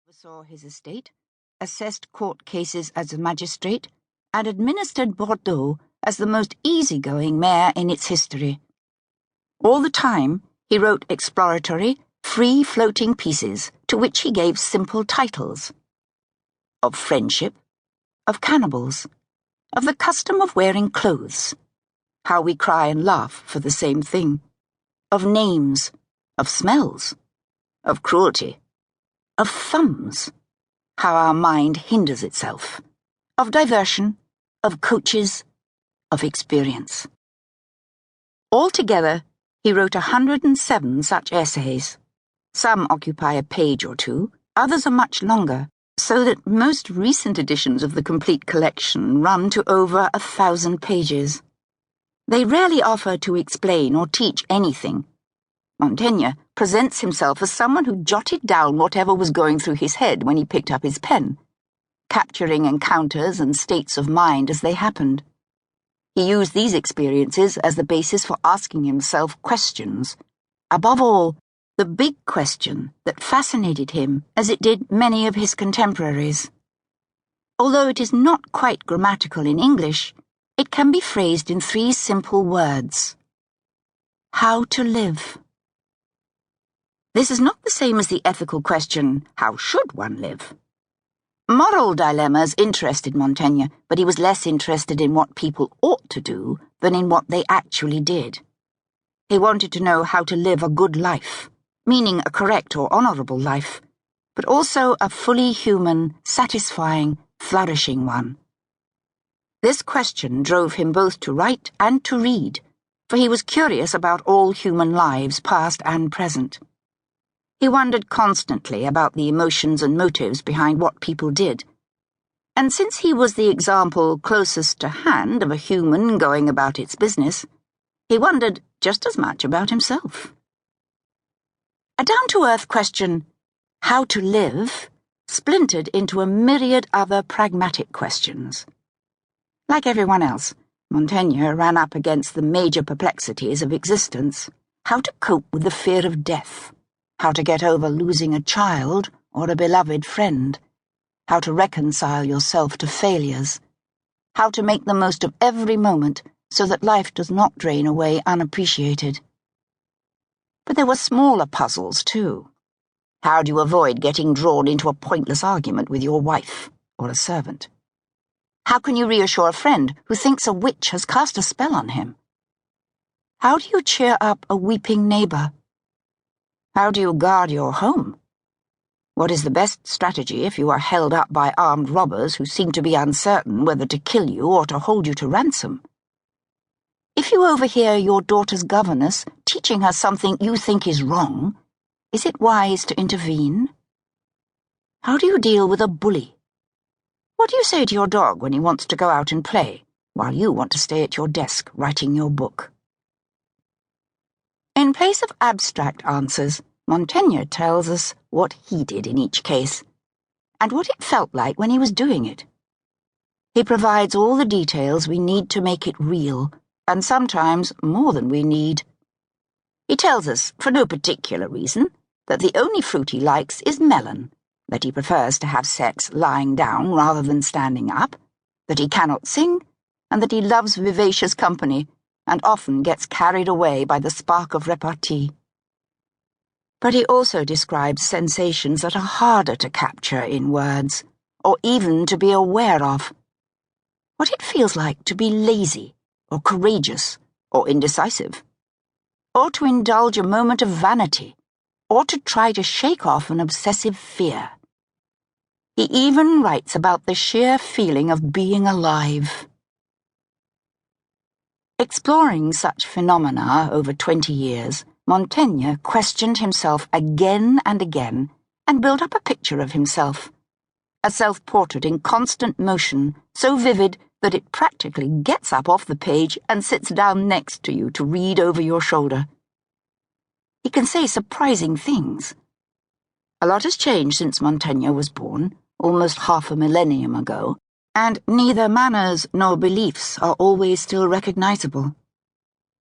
oversaw his estate, assessed court cases as a magistrate, and administered Bordeaux as the most easygoing mayor in its history. All the time, he wrote exploratory, free-floating pieces to which he gave simple titles. Of friendship, of cannibals, of the custom of wearing clothes, how we cry and laugh for the same thing, of names, of smells, of cruelty, of thumbs, how our mind hinders itself, of diversion, of coaches, of experience. Altogether, he wrote 107 such essays. Some occupy a page or two, others are much longer, so that most recent editions of the complete collection run to over 1,000 pages. They rarely offer to explain or teach anything. Montaigne presents himself as someone who jotted down whatever was going through his head when he picked up his pen, capturing encounters and states of mind as they happened. He used these experiences as the basis for asking himself questions. Above all, the big question that fascinated him as it did many of his contemporaries. Although it is not quite grammatical in English, it can be phrased in 3 simple words. How to live. This is not the same as the ethical question, how should one live? Moral dilemmas interested Montaigne, but he was less interested in what people ought to do than in what they actually did. He wanted to know how to live a good life, meaning a correct or honorable life, but also a fully human, satisfying, flourishing one. This question drove him both to write and to read, for he was curious about all human lives, past and present. He wondered constantly about the emotions and motives behind what people did. And since he was the example closest to hand of a human going about its business, he wondered just as much about himself. A down-to-earth question, how to live, splintered into a myriad other pragmatic questions. Like everyone else, Montaigne ran up against the major perplexities of existence: how to cope with the fear of death, how to get over losing a child or a beloved friend, how to reconcile yourself to failures, how to make the most of every moment so that life does not drain away unappreciated. But there were smaller puzzles, too. How do you avoid getting drawn into a pointless argument with your wife or a servant? How can you reassure a friend who thinks a witch has cast a spell on him? How do you cheer up a weeping neighbor? How do you guard your home? What is the best strategy if you are held up by armed robbers who seem to be uncertain whether to kill you or to hold you to ransom? If you overhear your daughter's governess teaching her something you think is wrong, is it wise to intervene? How do you deal with a bully? What do you say to your dog when he wants to go out and play, while you want to stay at your desk writing your book? In place of abstract answers, Montaigne tells us what he did in each case, and what it felt like when he was doing it. He provides all the details we need to make it real, and sometimes more than we need. He tells us, for no particular reason, that the only fruit he likes is melon, that he prefers to have sex lying down rather than standing up, that he cannot sing, and that he loves vivacious company, and often gets carried away by the spark of repartee. But he also describes sensations that are harder to capture in words, or even to be aware of. What it feels like to be lazy, or courageous, or indecisive, or to indulge a moment of vanity, or to try to shake off an obsessive fear. He even writes about the sheer feeling of being alive. Exploring such phenomena over 20 years, Montaigne questioned himself again and again and built up a picture of himself, a self-portrait in constant motion, so vivid that it practically gets up off the page and sits down next to you to read over your shoulder. He can say surprising things. A lot has changed since Montaigne was born, almost half a millennium ago, and neither manners nor beliefs are always still recognizable.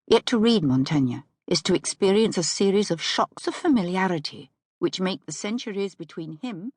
Yet to read Montaigne is to experience a series of shocks of familiarity which make the centuries between him